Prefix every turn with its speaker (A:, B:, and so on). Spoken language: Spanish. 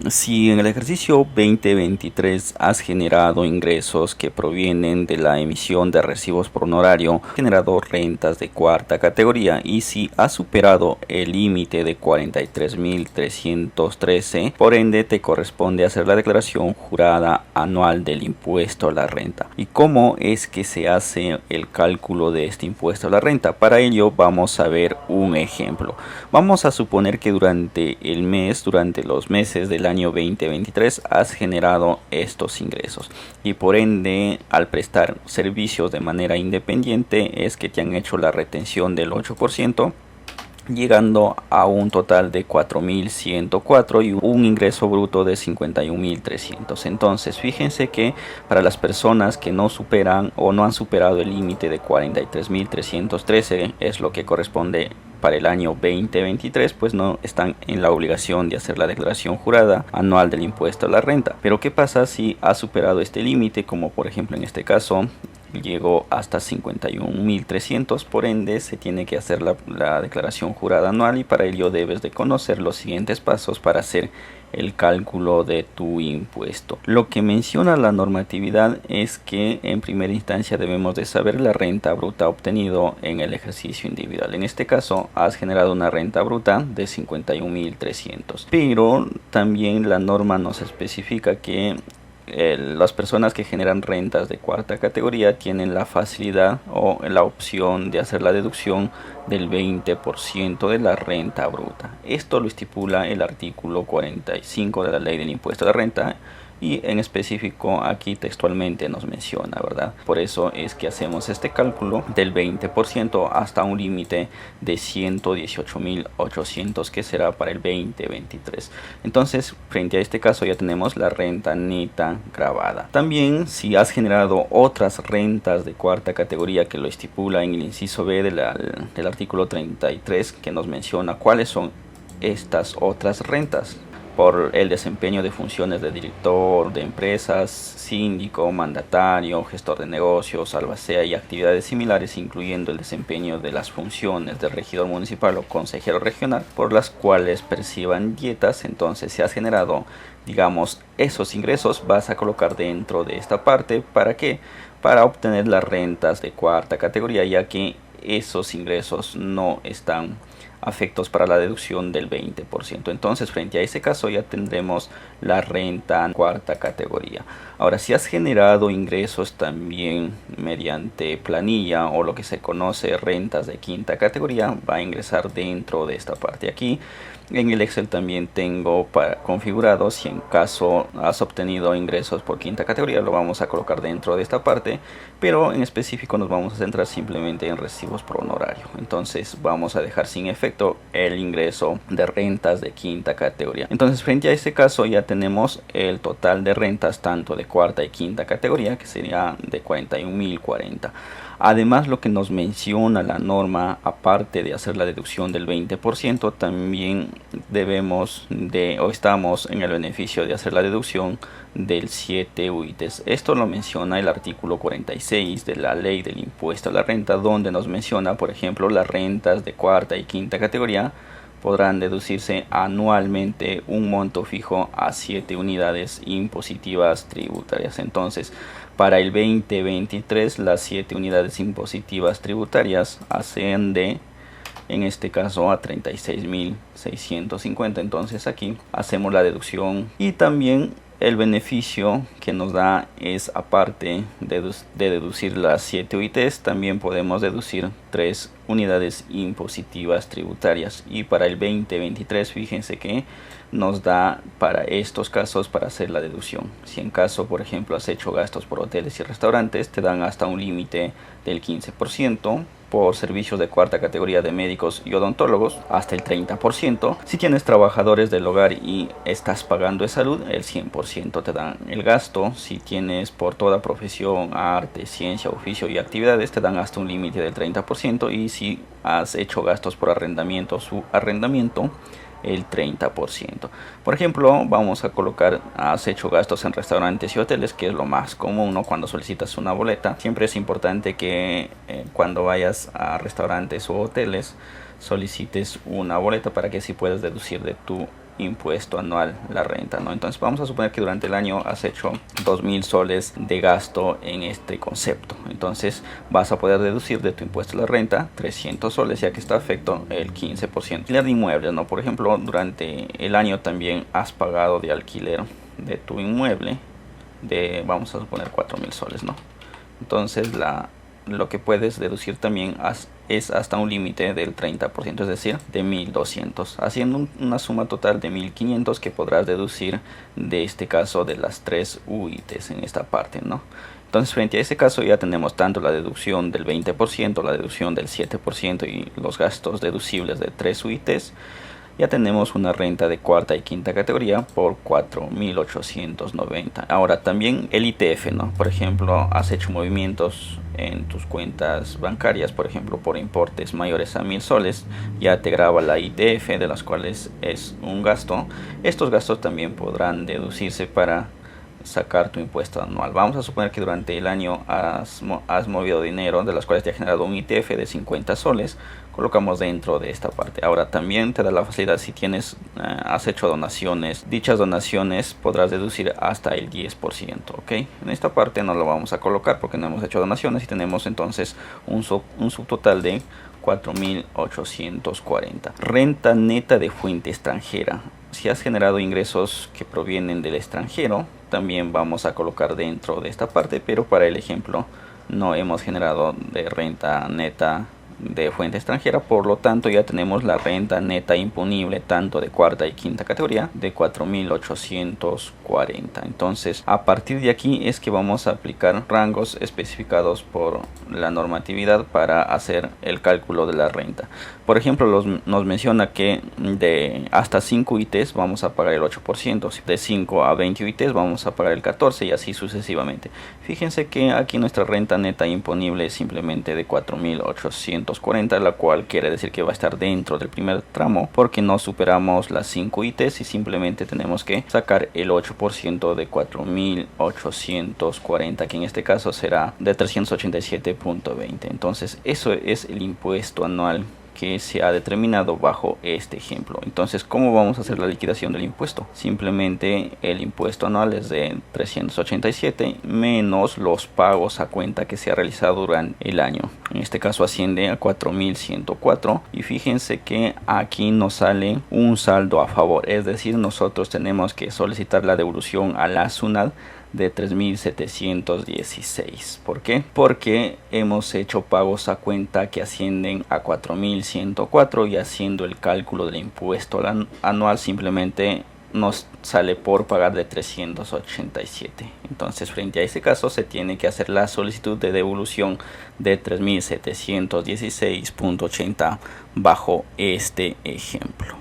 A: Si en el ejercicio 2023 has generado ingresos que provienen de la emisión de recibos por honorario, has generado rentas de cuarta categoría y si has superado el límite de 43.313, por ende te corresponde hacer la declaración jurada anual del impuesto a la renta. ¿Y cómo es que se hace el cálculo de este impuesto a la renta? Para ello vamos a ver un ejemplo. Vamos a suponer que durante los meses del año 2023 has generado estos ingresos y por ende al prestar servicios de manera independiente es que te han hecho la retención del 8%, llegando a un total de 4.104 y un ingreso bruto de 51.300. Entonces fíjense que para las personas que no superan o no han superado el límite de 43.313, es lo que corresponde para el año 2023, pues no están en la obligación de hacer la declaración jurada anual del impuesto a la renta. Pero ¿qué pasa si ha superado este límite? Como por ejemplo en este caso llegó hasta 51.300, por ende se tiene que hacer la declaración jurada anual y para ello debes de conocer los siguientes pasos para hacer el cálculo de tu impuesto. Lo que menciona la normatividad es que en primera instancia debemos de saber la renta bruta obtenido en el ejercicio individual. En este caso has generado una renta bruta de 51.300, pero también la norma nos especifica que las personas que generan rentas de cuarta categoría tienen la facilidad o la opción de hacer la deducción del 20% de la renta bruta. Esto lo estipula el artículo 45 de la ley del impuesto de renta y en específico aquí textualmente nos menciona, ¿verdad? Por eso es que hacemos este cálculo del 20% hasta un límite de 118.800 que será para el 2023. Entonces, frente a este caso ya tenemos la renta neta grabada. También si has generado otras rentas de cuarta categoría que lo estipula en el inciso B del artículo 33 que nos menciona cuáles son estas otras rentas: por el desempeño de funciones de director de empresas, síndico, mandatario, gestor de negocios, albacea y actividades similares, incluyendo el desempeño de las funciones de regidor municipal o consejero regional, por las cuales perciban dietas. Entonces, si has generado, digamos, esos ingresos, vas a colocar dentro de esta parte. ¿Para qué? Para obtener las rentas de cuarta categoría, ya que esos ingresos no están afectos para la deducción del 20%. Entonces, frente a ese caso ya tendremos la renta cuarta categoría. Ahora, si has generado ingresos también mediante planilla o lo que se conoce rentas de quinta categoría, va a ingresar dentro de esta parte. Aquí en el Excel también tengo configurado, si en caso has obtenido ingresos por quinta categoría, lo vamos a colocar dentro de esta parte, pero en específico nos vamos a centrar simplemente en recibos por honorario. Entonces vamos a dejar sin efecto el ingreso de rentas de quinta categoría. Entonces, frente a este caso ya tenemos el total de rentas tanto de cuarta y quinta categoría, que sería de 41.040. Además, lo que nos menciona la norma, aparte de hacer la deducción del 20%, también debemos de o estamos en el beneficio de hacer la deducción del 7 UITs. Esto lo menciona el artículo 46 de la ley del impuesto a la renta, donde nos menciona, por ejemplo, las rentas de cuarta y quinta categoría podrán deducirse anualmente un monto fijo a 7 unidades impositivas tributarias. Entonces, para el 2023 las 7 unidades impositivas tributarias asciende en este caso a 36.650. Entonces aquí hacemos la deducción y también el beneficio que nos da es, aparte de deducir las 7 UITs, también podemos deducir 3 unidades impositivas tributarias. Y para el 2023 fíjense que nos da para estos casos para hacer la deducción. Si en caso, por ejemplo, has hecho gastos por hoteles y restaurantes, te dan hasta un límite del 15%. Por servicios de cuarta categoría de médicos y odontólogos hasta el 30%. Si tienes trabajadores del hogar y estás pagando de salud, el 100% te dan el gasto. Si tienes por toda profesión, arte, ciencia, oficio y actividades, te dan hasta un límite del 30%. Y si has hecho gastos por arrendamiento, su arrendamiento, el 30%. Por ejemplo, vamos a colocar, has hecho gastos en restaurantes y hoteles, que es lo más común, ¿no? Cuando solicitas una boleta, siempre es importante que cuando vayas a restaurantes o hoteles solicites una boleta para que así puedas deducir de tu impuesto anual la renta, ¿no? Entonces vamos a suponer que durante el año has hecho 2.000 soles de gasto en este concepto. Entonces vas a poder deducir de tu impuesto a la renta 300 soles, ya que está afecto el 15%. Alquiler de inmuebles, ¿no? Por ejemplo, durante el año también has pagado de alquiler de tu inmueble de, vamos a suponer, 4.000 soles, ¿no? Entonces lo que puedes deducir también es hasta un límite del 30%, es decir, de 1.200, haciendo una suma total de 1.500 que podrás deducir de este caso de las 3 UITs en esta parte, ¿no? Entonces, frente a ese caso ya tenemos tanto la deducción del 20%, la deducción del 7% y los gastos deducibles de 3 UITs. Ya tenemos una renta de cuarta y quinta categoría por 4.890. Ahora también el ITF, ¿no? Por ejemplo, has hecho movimientos en tus cuentas bancarias, por ejemplo, por importes mayores a 1.000 soles, ya te graba la ITF, de las cuales es un gasto. Estos gastos también podrán deducirse para sacar tu impuesto anual. Vamos a suponer que durante el año has movido dinero, de las cuales te ha generado un ITF de 50 soles. Colocamos dentro de esta parte. Ahora también te da la facilidad si has hecho donaciones. Dichas donaciones podrás deducir hasta el 10%, ¿ok? En esta parte no lo vamos a colocar porque no hemos hecho donaciones y tenemos entonces un subtotal de 4.840. Renta neta de fuente extranjera. Si has generado ingresos que provienen del extranjero, también vamos a colocar dentro de esta parte, pero para el ejemplo no hemos generado de renta neta de fuente extranjera, por lo tanto ya tenemos la renta neta imponible tanto de cuarta y quinta categoría de 4.840. Entonces a partir de aquí es que vamos a aplicar rangos especificados por la normatividad para hacer el cálculo de la renta. Por ejemplo, nos menciona que de hasta 5 UITs vamos a pagar el 8%, de 5 a 20 UITs vamos a pagar el 14% y así sucesivamente. Fíjense que aquí nuestra renta neta imponible es simplemente de 4.840, la cual quiere decir que va a estar dentro del primer tramo porque no superamos las 5 UITs y simplemente tenemos que sacar el 8% de 4.840, que en este caso será de 387.20. Entonces eso es el impuesto anual que se ha determinado bajo este ejemplo. Entonces, ¿cómo vamos a hacer la liquidación del impuesto? Simplemente el impuesto anual es de 387 menos los pagos a cuenta que se ha realizado durante el año. En este caso asciende a 4.104 y fíjense que aquí nos sale un saldo a favor, es decir, nosotros tenemos que solicitar la devolución a la SUNAT de 3.716. ¿Por qué? Porque hemos hecho pagos a cuenta que ascienden a 4.104 y haciendo el cálculo del impuesto anual simplemente nos sale por pagar de 387. Entonces, frente a ese caso se tiene que hacer la solicitud de devolución de 3.716.80 bajo este ejemplo.